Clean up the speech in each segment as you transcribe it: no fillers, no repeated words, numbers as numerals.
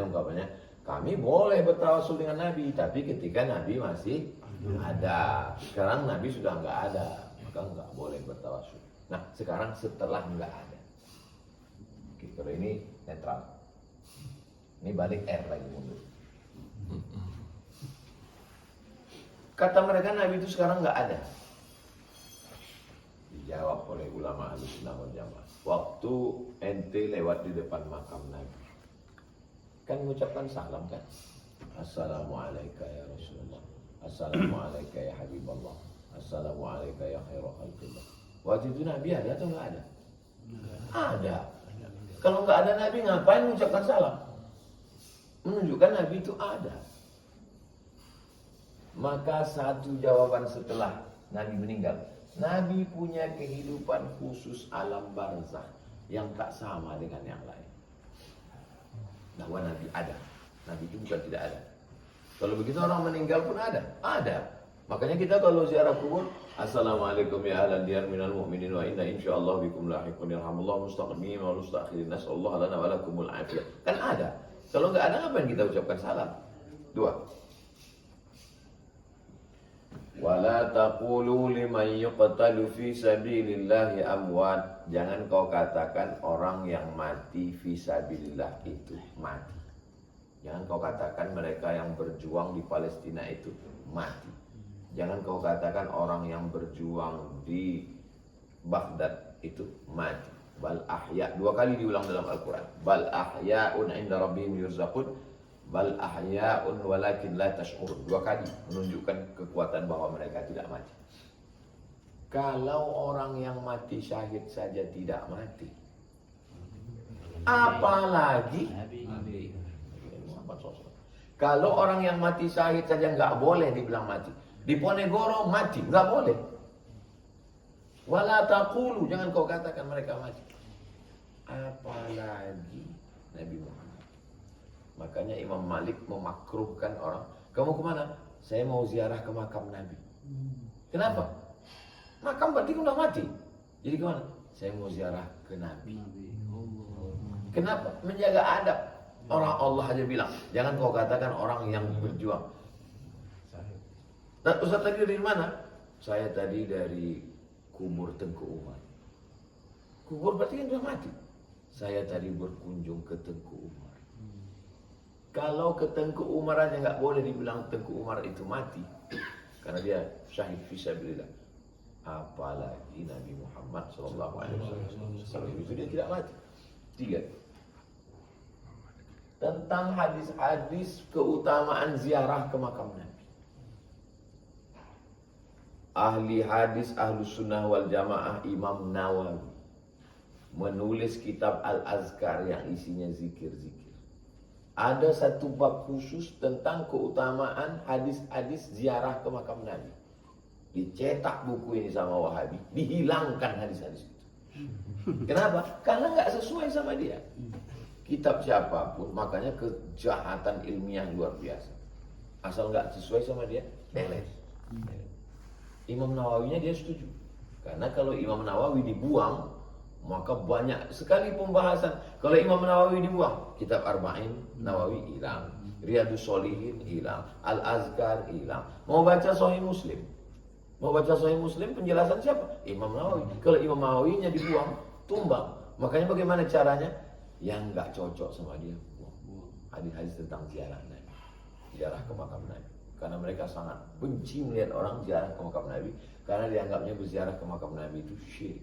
Makanya ungkapannya, kami boleh bertawasul dengan Nabi, tapi ketika Nabi masih ada. Sekarang Nabi sudah nggak ada, maka nggak boleh bertawasul. Nah, sekarang setelah nggak ada. Oke, kalau ini netral. Ini balik R lagi mundur. Kata mereka Nabi itu sekarang nggak ada. Dijawab oleh ulama Ahlussunnah wal Jamaah. Waktu ente lewat di depan makam Nabi, kan mengucapkan salam kan? Assalamualaikum ya Rasulullah. Assalamualaikum ya Habibullah. Assalamualaikum ya khairul khalqillah. Waktu itu Nabi ada atau nggak ada? Ada. Kalau nggak ada Nabi ngapain mengucapkan salam? Menunjukkan Nabi itu ada. Maka satu jawaban setelah Nabi meninggal, Nabi punya kehidupan khusus alam barzakh yang tak sama dengan yang lain. Bahwa Nabi ada, Nabi itu bukan tidak ada. Kalau begitu orang meninggal pun ada, ada. Makanya kita kalau ziarah kubur, Assalamualaikum ya ahlan diyar minal mu'minin wa inna insyaallah bikum lahiqun yarhamullah mustaqdimin wa mustakhirin nasallahu lana wa lakumul afiyah. Kan ada. Kalau nggak ada ngapain kita ucapkan salam? Dua. Wala taqulu liman yuqtalu fi sabilillahi amwat. Jangan kau katakan orang yang mati fi sabilillah itu mati. Jangan kau katakan mereka yang berjuang di Palestina itu mati. Jangan kau katakan orang yang berjuang di Baghdad itu mati. Bal ahya, dua kali diulang dalam Al-Quran. Bal ahya'un inda rabbihim yurzaqun. Bal ahya'un walakin la tash'urun. Dua kali menunjukkan kekuatan bahwa mereka tidak mati. Kalau orang yang mati syahid saja tidak mati, apalagi kalau orang yang mati syahid saja nggak boleh dibilang mati. Di Ponegoro mati, nggak boleh. Wala taqulu, jangan kau katakan mereka mati. Apalagi Nabi Muhammad. Makanya Imam Malik memakruhkan orang, kamu kemana? Saya mau ziarah ke makam Nabi. Kenapa? Makam berarti udah mati. Jadi kemana? Saya mau ziarah ke Nabi. Kenapa? Menjaga adab. Orang Allah aja bilang, jangan kau katakan orang yang berjuang. Dan Ustaz tadi dari mana? Saya tadi dari kubur Tengku Umar. Kubur berarti kan sudah mati. Saya tadi berkunjung ke Tengku Umar. Kalau ke Tengku Umar aja nggak boleh dibilang Tengku Umar itu mati, karena dia syahid fisabilillah. Apalagi Nabi Muhammad SAW itu dia tidak mati. Tiga. Tentang hadis-hadis keutamaan ziarah ke makam Nabi. Ahli hadis Ahlussunnah wal Jamaah Imam Nawawi menulis kitab Al-Azkar yang isinya zikir-zikir. Ada satu bab khusus tentang keutamaan hadis-hadis ziarah ke makam Nabi. Dicetak buku ini sama Wahabi, dihilangkan hadis-hadis itu. Kenapa? Karena nggak sesuai sama dia. Kitab siapapun, makanya kejahatan ilmiah luar biasa. Asal nggak sesuai sama dia, delete. Imam Nawawinya dia setuju. Karena kalau Imam Nawawi dibuang, maka banyak sekali pembahasan. Kalau Imam Nawawi dibuang, kitab Arba'in Nawawi hilang, Riyadus Shalihin hilang, Al-Azkar hilang. Mau baca Sahih Muslim, mau baca Sahih Muslim penjelasan siapa? Imam Nawawi. Kalau Imam Nawawinya dibuang, tumbang. Makanya bagaimana caranya? Yang nggak cocok sama dia, hadis-hadis tentang ziarah Nabi, ziarah ke makam Nabi. Karena mereka sangat benci melihat orang ziarah ke makam Nabi, karena dianggapnya berziarah ke makam Nabi itu syirik.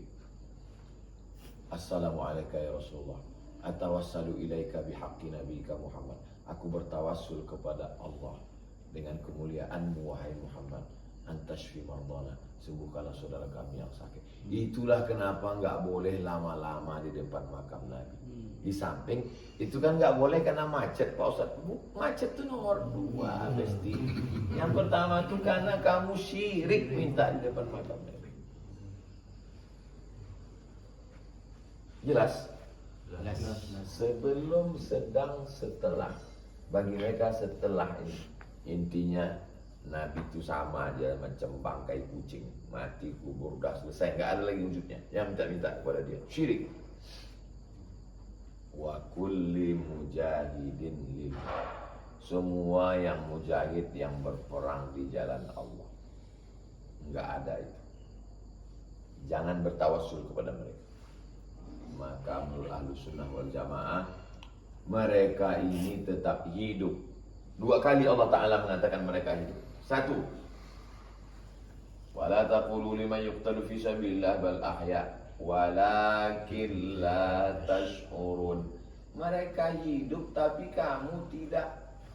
Assalamualaikum ya Rasulullah, atawassalu ilaika bihaqqi nabiyika Muhammad. Aku bertawassul kepada Allah dengan kemuliaanmu wahai Muhammad. Antashfi mardana, sembuhkanlah saudara kami yang sakit. Itulah kenapa nggak boleh lama-lama di depan makam Nabi. Di samping itu kan nggak boleh karena macet, Pak Ustaz. Macet itu nomor 2, Besti. Yang pertama itu karena kamu syirik minta di depan makam Nabi. Jelas? Sebelum, sedang, setelah. Bagi mereka setelah ini, intinya Nabi itu sama aja macam bangkai kucing, mati kubur udah selesai, nggak ada lagi wujudnya. Yang minta-minta kepada dia syirik. wa kulli mujahidin lillah. Semua yang mujahid, yang berperang di jalan Allah. Enggak ada itu. Jangan bertawassul kepada mereka. Maka menurut Ahlussunnah wal Jamaah, mereka ini tetap hidup. 2 kali Allah Ta'ala mengatakan mereka hidup. 1, wala taqulu liman yuqtalu fi sabilillah bal ahya walakin la tash'urun. Mereka hidup tapi kamu tidak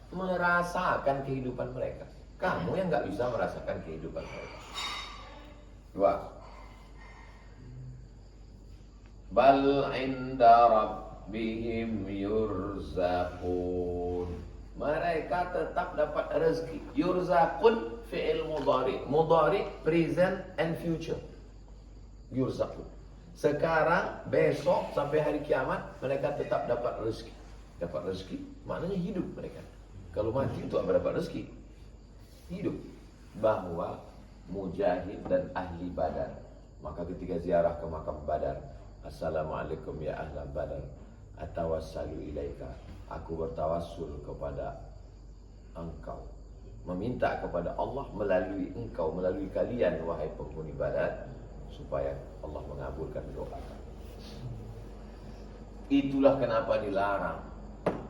merasakan kehidupan mereka. Kamu yang nggak bisa merasakan kehidupan mereka. 2, bal inda rabbihim yurzaqun. Mereka tetap dapat rezeki. Yurzaqun fi'il mudhari. Mudhari present and future. Yurzaqun. Sekarang, besok sampai hari kiamat mereka tetap dapat rezeki. Dapat rezeki maknanya hidup mereka. Kalau mati untuk apa dapat rezeki? Hidup. Bahwa mujahid dan ahli Badar, maka ketika ziarah ke makam Badar, assalamualaikum ya ahla Badar, atawassalu ilaika, aku bertawassul kepada engkau, meminta kepada Allah melalui engkau, melalui kalian wahai penghuni Badar, supaya Allah mengabulkan doa. Itulah kenapa dilarang.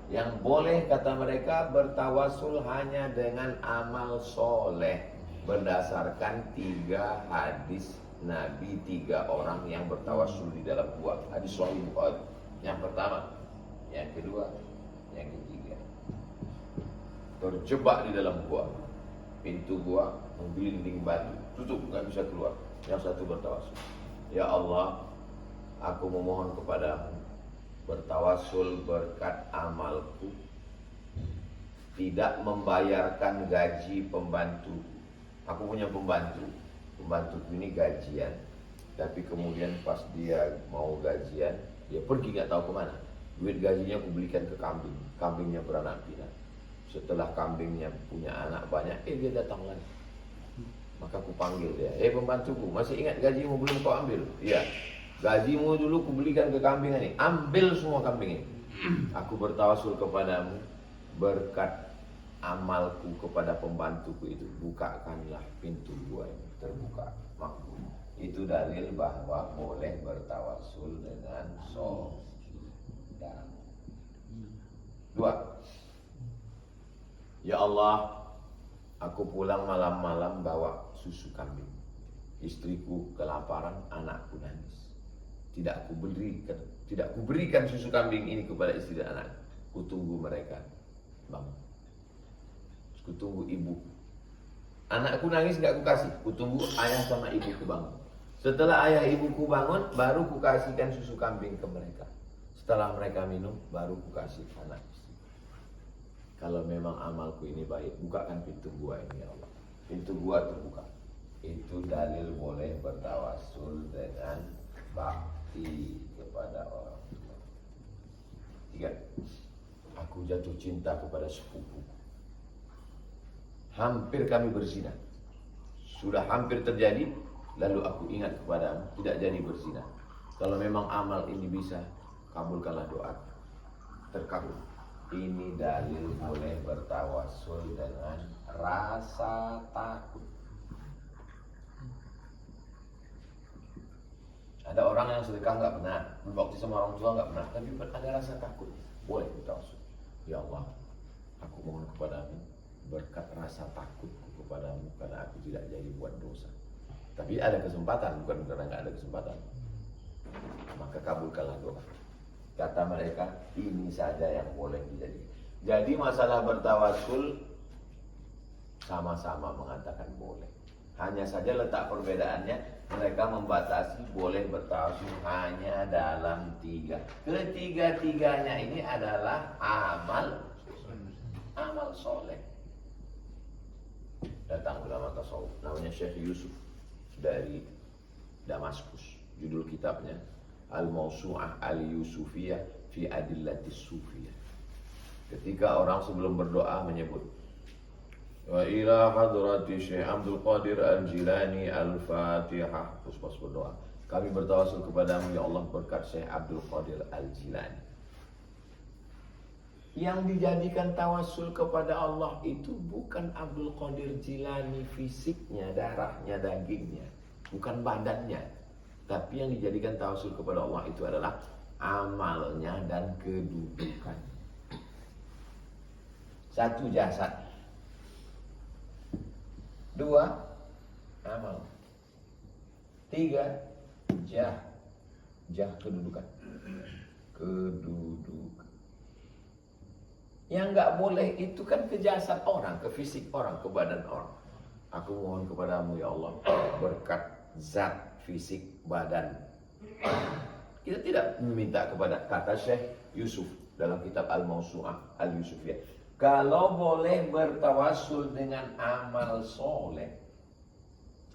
Yang boleh kata mereka bertawassul hanya dengan amal soleh, berdasarkan 3 hadis Nabi, 3 orang yang bertawassul di dalam gua. Hadis Sahih Bukhari. Yang pertama, yang kedua, yang ketiga. Terjebak di dalam gua. Pintu gua menggelinding batu, tutup, nggak bisa keluar. Yang satu bertawassul, ya Allah, aku memohon kepadamu bertawassul berkat amalku, tidak membayarkan gaji pembantu. Aku punya pembantu ini gajian, tapi kemudian pas dia mau gajian, dia pergi nggak tahu kemana. Duit gajinya aku belikan ke kambing, kambingnya beranak pinak. Setelah kambingnya punya anak banyak, dia datang lagi. Maka aku panggil dia, pembantuku, masih ingat gajimu belum kau ambil? Iya. Gajimu dulu kubelikan ke kambing ini, ambil semua kambing ini. Aku bertawassul kepadamu berkat amalku kepada pembantuku itu, bukakanlah pintu gua ini, terbuka makbul. Itu dalil bahwa boleh bertawassul dengan saudara. 2, ya Allah, aku pulang malam-malam bawa susu kambing. Istriku kelaparan, anakku nangis. Tidak kuberikan susu kambing ini kepada istri dan anak. Kutunggu mereka bangun. Kutunggu ibu. Anakku nangis nggak kukasih. Kutunggu ayah sama ibuku bangun. Setelah ayah ibuku bangun, baru kukasihkan susu kambing ke mereka. Setelah mereka minum, baru kukasih anak istri. Kalau memang amalku ini baik, bukakan pintu gua ini ya Allah. Pintu gua terbuka. Itu dalil boleh bertawassul dengan bakti kepada orang tua. 3, aku jatuh cinta kepada sepupu. Hampir kami berzina. Sudah hampir terjadi, lalu aku ingat kepadamu, tidak jadi berzina. Kalau memang amal ini bisa, kabulkanlah doa. Terkabul. Ini dalil boleh bertawassul dengan rasa takut. Ada orang yang sedekah nggak pernah, berbakti sama orang tua nggak pernah, tapi ada rasa takut. Boleh bertawassul. Ya Allah, aku mohon kepadamu berkat rasa takutku kepadamu, karena aku tidak jadi buat dosa. Tapi ada kesempatan, bukan karena nggak ada kesempatan. Maka kabulkanlah doa. Kata mereka, ini saja yang boleh dijadikan. Jadi masalah bertawassul sama-sama mengatakan boleh. Hanya saja letak perbedaannya, mereka membatasi boleh bertawassul hanya dalam 3. Ketiga-tiganya ini adalah amal soleh. Datang ulama tasawuf, namanya Syekh Yusuf dari Damaskus. Judul kitabnya Al-Mawsu'ah Al-Yusufiyah fi Adillatis Sufiyah. Ketika orang sebelum berdoa menyebut wa ila hadrati Syekh Abdul Qadir Al-Jilani Al-Fatihah, terus pas berdoa, kami bertawassul kepadamu ya Allah berkat Syekh Abdul Qadir Al-Jilani. Yang dijadikan tawasul kepada Allah itu bukan Abdul Qadir Jilani fisiknya, darahnya, dagingnya, bukan badannya. Tapi yang dijadikan tawasul kepada Allah itu adalah amalnya dan kedudukan. Satu, jasad. Dua, amal. Tiga, jah. Jah, kedudukan. Kedudukan. Yang nggak boleh itu kan ke jasad orang, ke fisik orang, ke badan orang. Aku mohon kepadamu ya Allah, berkat zat fisik badan. Kita tidak meminta kepada, kata Syekh Yusuf dalam kitab Al-Mawsu'ah Al-Yusufiyah, kalau boleh bertawasul dengan amal soleh.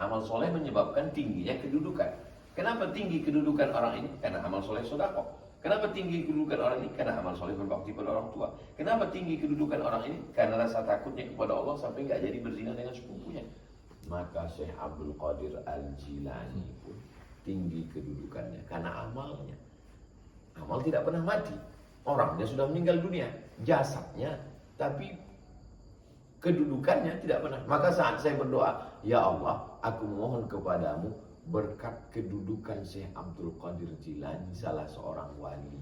Amal soleh menyebabkan tingginya kedudukan. Kenapa tinggi kedudukan orang ini? Karena amal soleh sedekah. Kenapa tinggi kedudukan orang ini? Karena amal soleh berbakti pada orang tua. Kenapa tinggi kedudukan orang ini? Karena rasa takutnya kepada Allah sampai nggak jadi berzina dengan sepupunya. Maka Syekh Abdul Qadir Al-Jilani pun tinggi kedudukannya karena amalnya. Amal tidak pernah mati. Orangnya sudah meninggal dunia, jasadnya, tapi kedudukannya tidak pernah. Maka saat saya berdoa, ya Allah, aku mohon kepadamu berkat kedudukan Syekh Abdul Qadir Jilani, salah seorang wali.